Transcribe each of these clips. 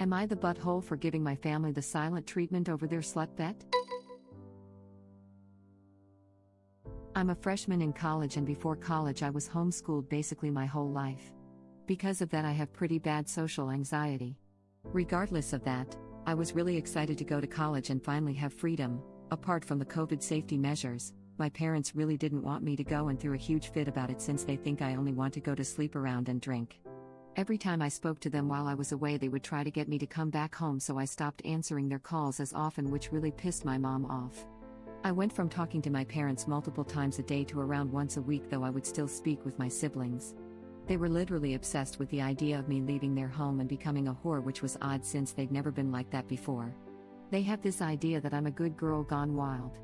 Am I the butthole for giving my family the silent treatment over their slut bet? I'm a freshman in college, and before college I was homeschooled basically my whole life. Because of that I have pretty bad social anxiety. Regardless of that, I was really excited to go to college and finally have freedom. Apart from the COVID safety measures, my parents really didn't want me to go and threw a huge fit about it since they think I only want to go to sleep around and drink. Every time I spoke to them while I was away they would try to get me to come back home, so I stopped answering their calls as often, which really pissed my mom off. I went from talking to my parents multiple times a day to around once a week, though I would still speak with my siblings. They were literally obsessed with the idea of me leaving their home and becoming a whore, which was odd since they'd never been like that before. They have this idea that I'm a good girl gone wild.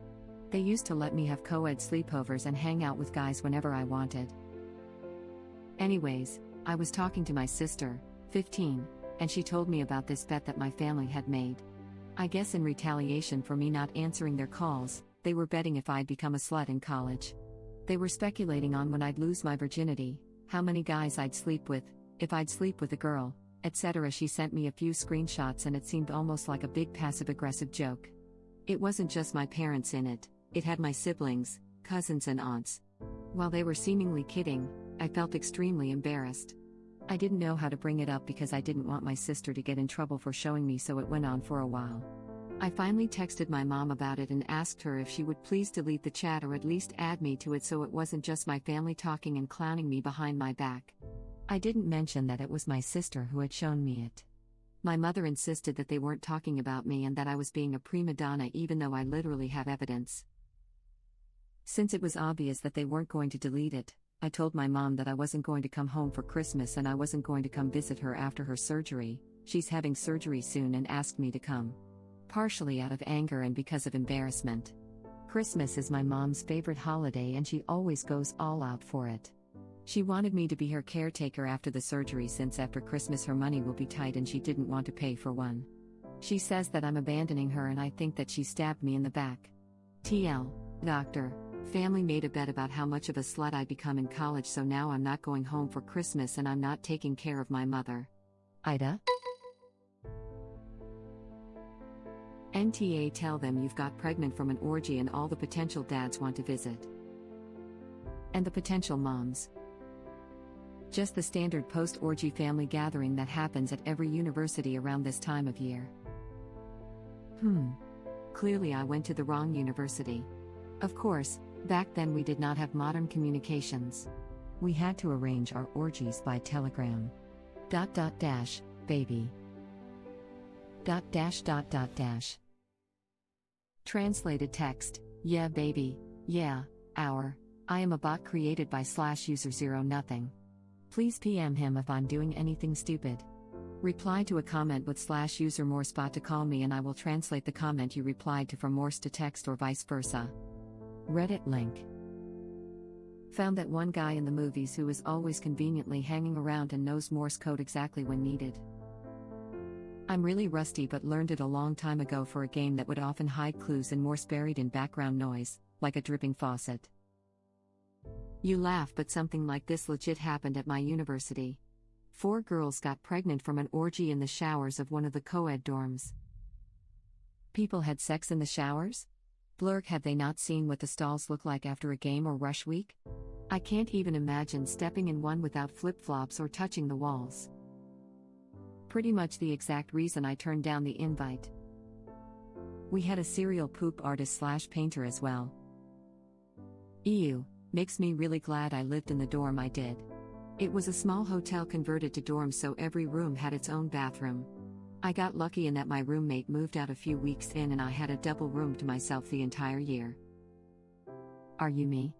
They used to let me have co-ed sleepovers and hang out with guys whenever I wanted. Anyways, I was talking to my sister, 15, and she told me about this bet that my family had made. I guess in retaliation for me not answering their calls, they were betting if I'd become a slut in college. They were speculating on when I'd lose my virginity, how many guys I'd sleep with, if I'd sleep with a girl, etc. She sent me a few screenshots and it seemed almost like a big passive-aggressive joke. It wasn't just my parents in it, it had my siblings, cousins and aunts. While they were seemingly kidding, I felt extremely embarrassed. I didn't know how to bring it up because I didn't want my sister to get in trouble for showing me, so it went on for a while. I finally texted my mom about it and asked her if she would please delete the chat or at least add me to it so it wasn't just my family talking and clowning me behind my back. I didn't mention that it was my sister who had shown me it. My mother insisted that they weren't talking about me and that I was being a prima donna, even though I literally have evidence. Since it was obvious that they weren't going to delete it, I told my mom that I wasn't going to come home for Christmas and I wasn't going to come visit her after her surgery. She's having surgery soon and asked me to come. Partially out of anger and because of embarrassment. Christmas is my mom's favorite holiday and she always goes all out for it. She wanted me to be her caretaker after the surgery since after Christmas her money will be tight and she didn't want to pay for one. She says that I'm abandoning her and I think that she stabbed me in the back. TL, doctor. Family made a bet about how much of a slut I become in college, so now I'm not going home for Christmas and I'm not taking care of my mother. Ida? NTA, tell them you've got pregnant from an orgy and all the potential dads want to visit. And the potential moms. Just the standard post-orgy family gathering that happens at every university around this time of year. Clearly I went to the wrong university. Of course, back then we did not have modern communications. We had to arrange our orgies by telegram. Baby. Translated text, yeah baby, yeah, our. I am a bot created by /user0nothing. Please PM him if I'm doing anything stupid. Reply to a comment with /user morspot to call me and I will translate the comment you replied to from Morse to text or vice versa. Reddit link. Found that one guy in the movies who is always conveniently hanging around and knows Morse code exactly when needed. I'm really rusty but learned it a long time ago for a game that would often hide clues in Morse buried in background noise, like a dripping faucet. You laugh, but something like this legit happened at my university. 4 girls got pregnant from an orgy in the showers of one of the co-ed dorms. People had sex in the showers? Blurg, have they not seen what the stalls look like after a game or rush week? I can't even imagine stepping in one without flip-flops or touching the walls. Pretty much the exact reason I turned down the invite. We had a serial poop artist/painter as well. Ew, makes me really glad I lived in the dorm I did. It was a small hotel converted to dorms, so every room had its own bathroom. I got lucky in that my roommate moved out a few weeks in and I had a double room to myself the entire year. Are you me?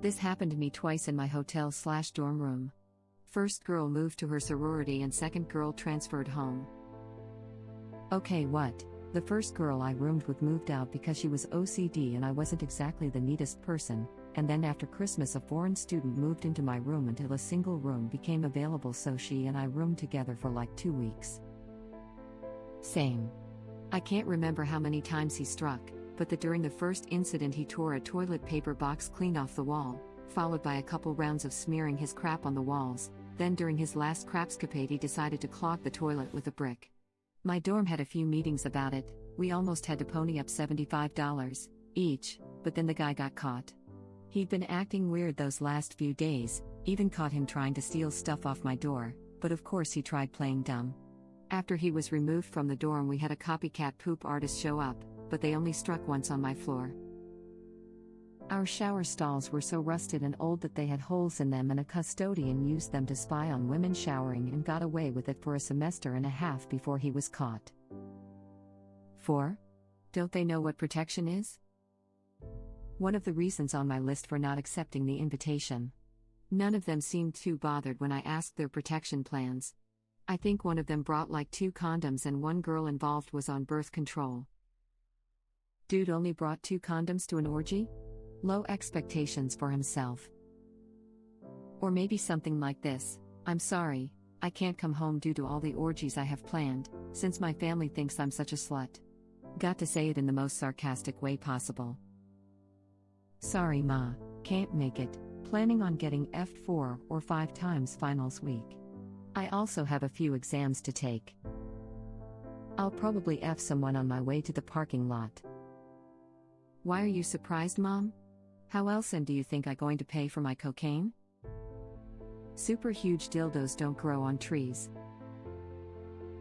This happened to me twice in my hotel/dorm room. First girl moved to her sorority and second girl transferred home. Okay, what? The first girl I roomed with moved out because she was OCD and I wasn't exactly the neatest person, and then after Christmas a foreign student moved into my room until a single room became available, so she and I roomed together for like 2 weeks. Same. I can't remember how many times he struck, but during the first incident he tore a toilet paper box clean off the wall, followed by a couple rounds of smearing his crap on the walls. Then during his last crapscapade he decided to clog the toilet with a brick. My dorm had a few meetings about it, we almost had to pony up $75 each, but then the guy got caught. He'd been acting weird those last few days, even caught him trying to steal stuff off my door, but of course he tried playing dumb. After he was removed from the dorm, we had a copycat poop artist show up, but they only struck once on my floor. Our shower stalls were so rusted and old that they had holes in them, and a custodian used them to spy on women showering and got away with it for a semester and a half before he was caught. 4. Don't they know what protection is? One of the reasons on my list for not accepting the invitation. None of them seemed too bothered when I asked their protection plans. I think one of them brought like 2 condoms and one girl involved was on birth control. Dude only brought 2 condoms to an orgy? Low expectations for himself. Or maybe something like this: I'm sorry, I can't come home due to all the orgies I have planned, since my family thinks I'm such a slut. Got to say it in the most sarcastic way possible. Sorry ma, can't make it, planning on getting F'd 4 or 5 times finals week. I also have a few exams to take. I'll probably F someone on my way to the parking lot. Why are you surprised, Mom? How else do you think I'm going to pay for my cocaine? Super huge dildos don't grow on trees.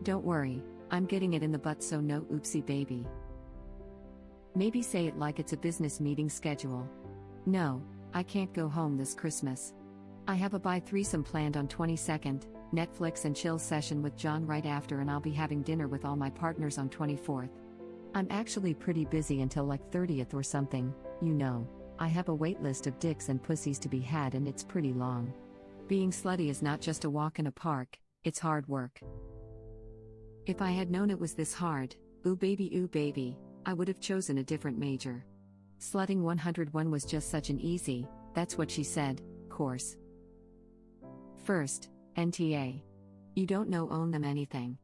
Don't worry, I'm getting it in the butt, so no oopsie baby. Maybe say it like it's a business meeting schedule. No, I can't go home this Christmas. I have a bi-threesome planned on 22nd, Netflix and chill session with John right after, and I'll be having dinner with all my partners on 24th. I'm actually pretty busy until like 30th or something, you know. I have a wait list of dicks and pussies to be had and it's pretty long. Being slutty is not just a walk in a park, it's hard work. If I had known it was this hard, ooh baby, I would have chosen a different major. Slutting 101 was just such an easy, that's what she said, course. First, NTA. You don't know own them anything.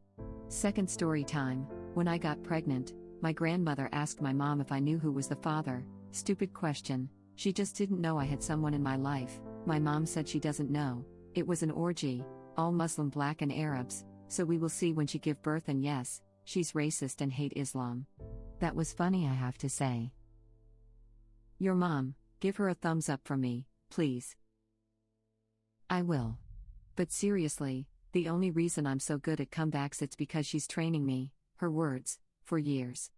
Second story time, when I got pregnant, my grandmother asked my mom if I knew who was the father. Stupid question, she just didn't know I had someone in my life. My mom said she doesn't know. It was an orgy, all Muslim, black and Arabs, so we will see when she give birth, and yes, she's racist and hate Islam. That was funny, I have to say. Your mom, give her a thumbs up from me, please. I will. But seriously, the only reason I'm so good at comebacks, it's because she's training me, her words, for years.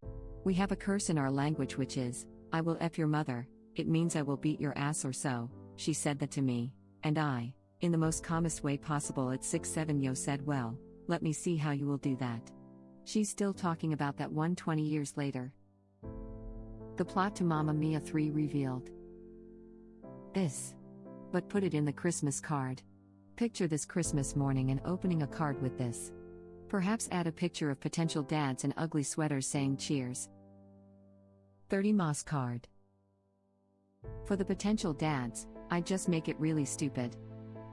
We have a curse in our language which is, I will F your mother, it means I will beat your ass or so. She said that to me, and I, in the most calmest way possible at 6'7", yo said, well, let me see how you will do that. She's still talking about that one 20 years later. The plot to Mamma Mia 3 revealed. This. But put it in the Christmas card. Picture this Christmas morning and opening a card with this. Perhaps add a picture of potential dads in ugly sweaters saying cheers. 30 Moss card. For the potential dads, I'd just make it really stupid.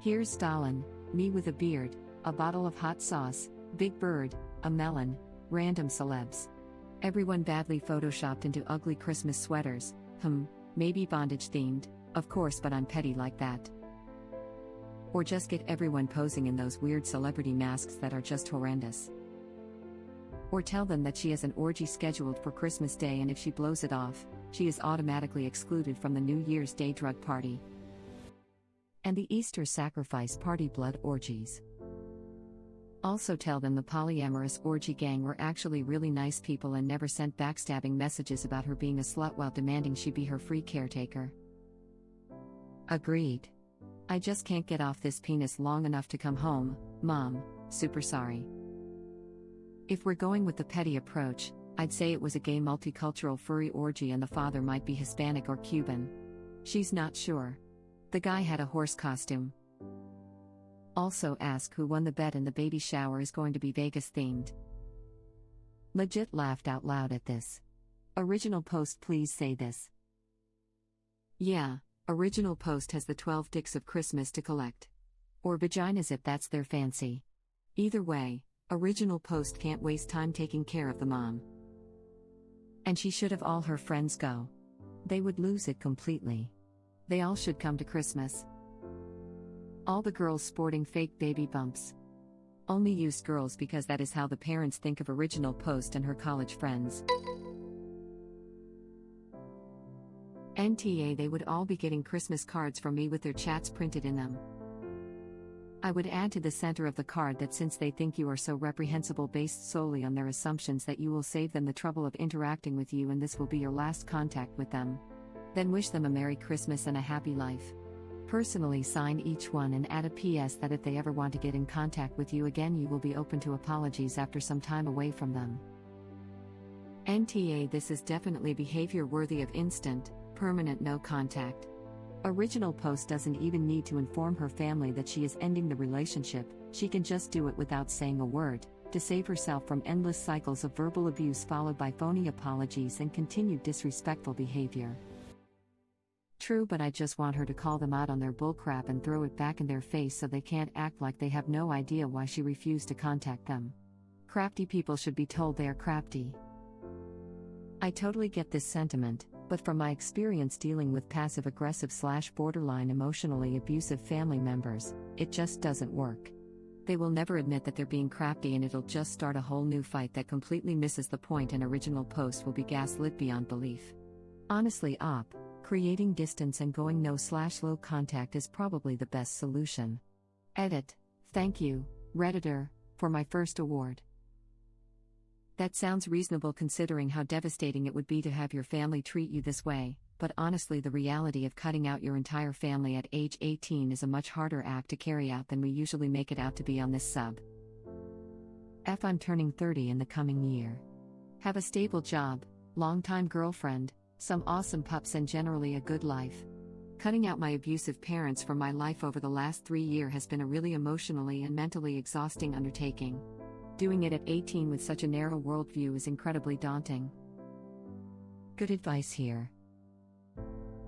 Here's Stalin, me with a beard, a bottle of hot sauce, Big Bird, a melon, random celebs. Everyone badly photoshopped into ugly Christmas sweaters, maybe bondage themed, of course, but I'm petty like that. Or just get everyone posing in those weird celebrity masks that are just horrendous. Or tell them that she has an orgy scheduled for Christmas Day, and if she blows it off, she is automatically excluded from the New Year's Day drug party and the Easter sacrifice party blood orgies. Also tell them the polyamorous orgy gang were actually really nice people and never sent backstabbing messages about her being a slut while demanding she be her free caretaker. Agreed. I just can't get off this penis long enough to come home, Mom, super sorry. If we're going with the petty approach, I'd say it was a gay multicultural furry orgy and the father might be Hispanic or Cuban. She's not sure. The guy had a horse costume. Also ask who won the bet, and the baby shower is going to be Vegas themed. Legit laughed out loud at this. Original post, please say this. Yeah, original post has the 12 dicks of Christmas to collect. Or vaginas if that's their fancy. Either way, original post can't waste time taking care of the mom. And she should have all her friends go. They would lose it completely. They all should come to Christmas. All the girls sporting fake baby bumps. Only used girls because that is how the parents think of original post and her college friends. NTA, they would all be getting Christmas cards from me with their chats printed in them. I would add to the center of the card that since they think you are so reprehensible based solely on their assumptions that you will save them the trouble of interacting with you and this will be your last contact with them. Then wish them a Merry Christmas and a happy life. Personally sign each one and add a PS that if they ever want to get in contact with you again you will be open to apologies after some time away from them. NTA, this is definitely behavior worthy of instant, permanent no contact. Original post doesn't even need to inform her family that she is ending the relationship, she can just do it without saying a word, to save herself from endless cycles of verbal abuse followed by phony apologies and continued disrespectful behavior. True, but I just want her to call them out on their bullcrap and throw it back in their face so they can't act like they have no idea why she refused to contact them. Crafty people should be told they are crafty. I totally get this sentiment, but from my experience dealing with passive-aggressive / borderline emotionally abusive family members, it just doesn't work. They will never admit that they're being crafty and it'll just start a whole new fight that completely misses the point and original post will be gaslit beyond belief. Honestly, creating distance and going no/low contact is probably the best solution. Edit. Thank you, Redditor, for my first award. That sounds reasonable considering how devastating it would be to have your family treat you this way, but honestly the reality of cutting out your entire family at age 18 is a much harder act to carry out than we usually make it out to be on this sub. I'm turning 30 in the coming year. Have a stable job, long-time girlfriend, some awesome pups and generally a good life. Cutting out my abusive parents from my life over the last 3 years has been a really emotionally and mentally exhausting undertaking. Doing it at 18 with such a narrow worldview is incredibly daunting. Good advice here.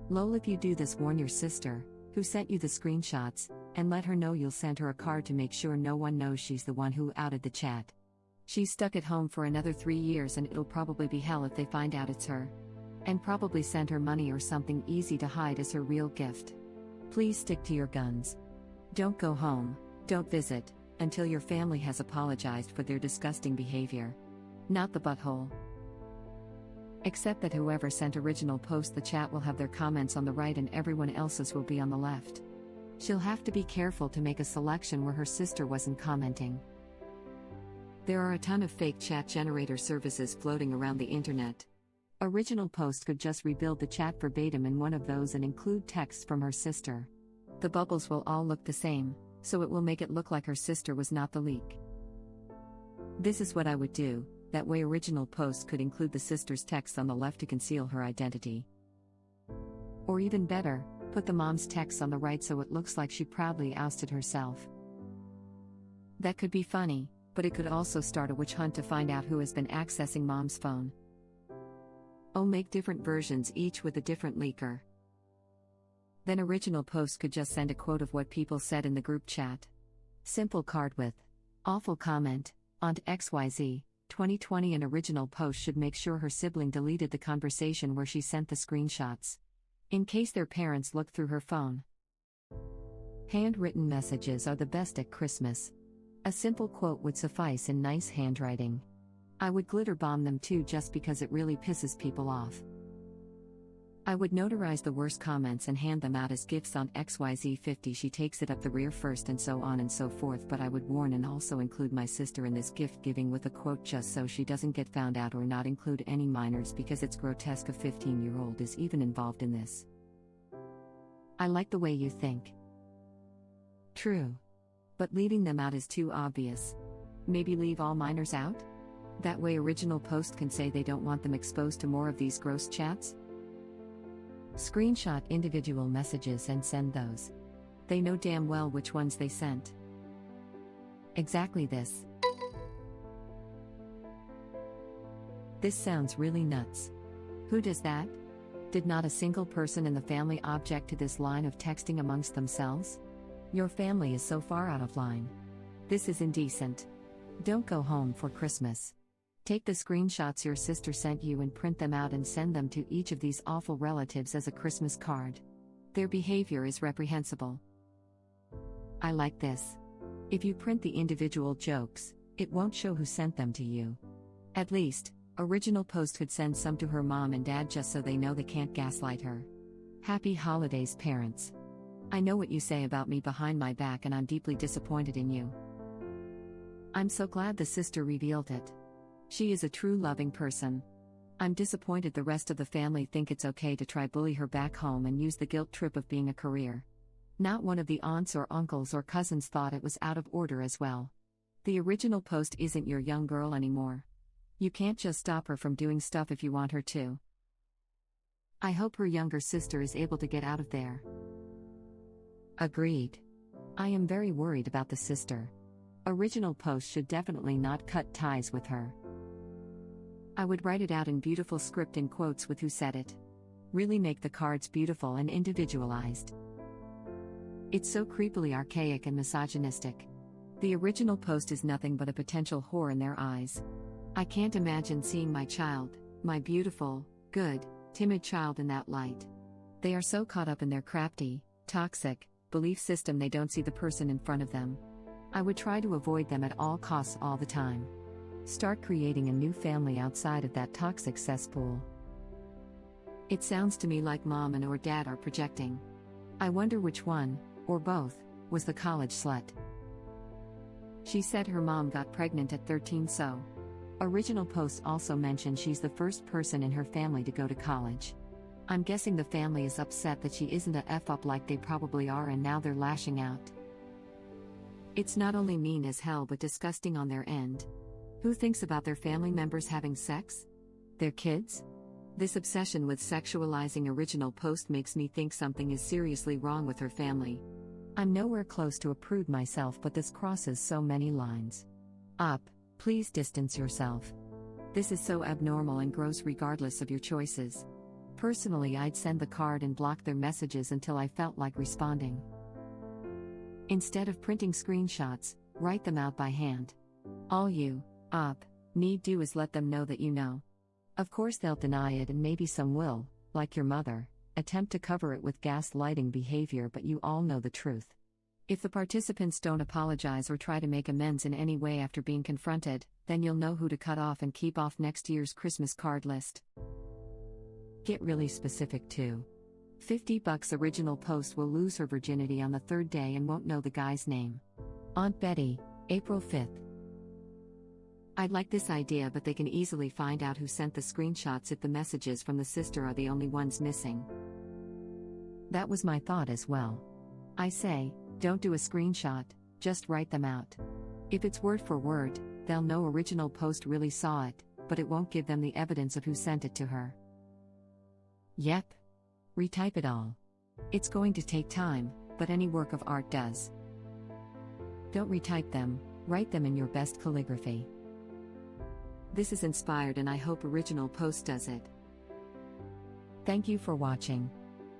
Lol, if you do this, warn your sister, who sent you the screenshots, and let her know you'll send her a card to make sure no one knows she's the one who outed the chat. She's stuck at home for another 3 years and it'll probably be hell if they find out it's her. And probably send her money or something easy to hide as her real gift. Please stick to your guns. Don't go home, don't visit, until your family has apologized for their disgusting behavior. Not the butthole. Except that whoever sent original post the chat will have their comments on the right and everyone else's will be on the left. She'll have to be careful to make a selection where her sister wasn't commenting. There are a ton of fake chat generator services floating around the internet. Original post could just rebuild the chat verbatim in one of those and include text from her sister. The bubbles will all look the same, so it will make it look like her sister was not the leak. This is what I would do, that way original post could include the sister's text on the left to conceal her identity. Or even better, put the mom's text on the right so it looks like she proudly ousted herself. That could be funny, but it could also start a witch hunt to find out who has been accessing mom's phone. Make different versions each with a different leaker. Then original post could just send a quote of what people said in the group chat. Simple card with awful comment, aunt XYZ, 2020. An original post should make sure her sibling deleted the conversation where she sent the screenshots. In case their parents look through her phone. Handwritten messages are the best at Christmas. A simple quote would suffice in nice handwriting. I would glitter bomb them too just because it really pisses people off. I would notarize the worst comments and hand them out as gifts on XYZ50. She takes it up the rear first and so on and so forth, but I would warn and also include my sister in this gift giving with a quote just so she doesn't get found out, or not include any minors because it's grotesque a 15-year-old is even involved in this. I like the way you think. True. But leaving them out is too obvious. Maybe leave all minors out? That way original post can say they don't want them exposed to more of these gross chats? Screenshot individual messages and send those. They know damn well which ones they sent. Exactly this. This sounds really nuts. Who does that? Did not a single person in the family object to this line of texting amongst themselves? Your family is so far out of line. This is indecent. Don't go home for Christmas. Take the screenshots your sister sent you and print them out and send them to each of these awful relatives as a Christmas card. Their behavior is reprehensible. I like this. If you print the individual jokes, it won't show who sent them to you. At least, Original Post could send some to her mom and dad just so they know they can't gaslight her. Happy holidays, parents. I know what you say about me behind my back and I'm deeply disappointed in you. I'm so glad the sister revealed it. She is a true loving person. I'm disappointed the rest of the family think it's okay to try bully her back home and use the guilt trip of being a career. Not one of the aunts or uncles or cousins thought it was out of order as well. The Original Post isn't your young girl anymore. You can't just stop her from doing stuff if you want her to. I hope her younger sister is able to get out of there. Agreed. I am very worried about the sister. Original Post should definitely not cut ties with her. I would write it out in beautiful script in quotes with who said it. Really make the cards beautiful and individualized. It's so creepily archaic and misogynistic. The Original Post is nothing but a potential whore in their eyes. I can't imagine seeing my child, my beautiful, good, timid child in that light. They are so caught up in their crafty, toxic belief system they don't see the person in front of them. I would try to avoid them at all costs all the time. Start creating a new family outside of that toxic cesspool. It sounds to me like mom and or dad are projecting. I wonder which one, or both, was the college slut. She said her mom got pregnant at 13 so. Original Post also mentioned she's the first person in her family to go to college. I'm guessing the family is upset that she isn't a F-up like they probably are and now they're lashing out. It's not only mean as hell but disgusting on their end. Who thinks about their family members having sex? Their kids? This obsession with sexualizing Original Post makes me think something is seriously wrong with her family. I'm nowhere close to a prude myself, but this crosses so many lines. Please distance yourself. This is so abnormal and gross regardless of your choices. Personally, I'd send the card and block their messages until I felt like responding. Instead of printing screenshots, write them out by hand. All you, need do is let them know that you know. Of course they'll deny it and maybe some will, like your mother, attempt to cover it with gaslighting behavior, but you all know the truth. If the participants don't apologize or try to make amends in any way after being confronted, then you'll know who to cut off and keep off next year's Christmas card list. Get really specific too. $50 Original Post will lose her virginity on the third day and won't know the guy's name. Aunt Betty, April 5th. I'd like this idea, but they can easily find out who sent the screenshots if the messages from the sister are the only ones missing. That was my thought as well. I say, don't do a screenshot, just write them out. If it's word for word, they'll know Original Post really saw it, but it won't give them the evidence of who sent it to her. Yep. Retype it all. It's going to take time, but any work of art does. Don't retype them, write them in your best calligraphy. This is inspired and I hope Original Post does it. Thank you for watching.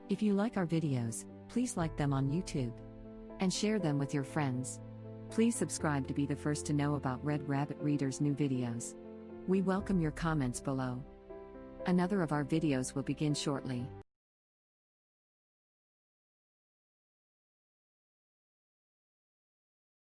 If you like our videos, please like them on YouTube. And share them with your friends. Please subscribe to be the first to know about Red Rabbit Reader's new videos. We welcome your comments below. Another of our videos will begin shortly.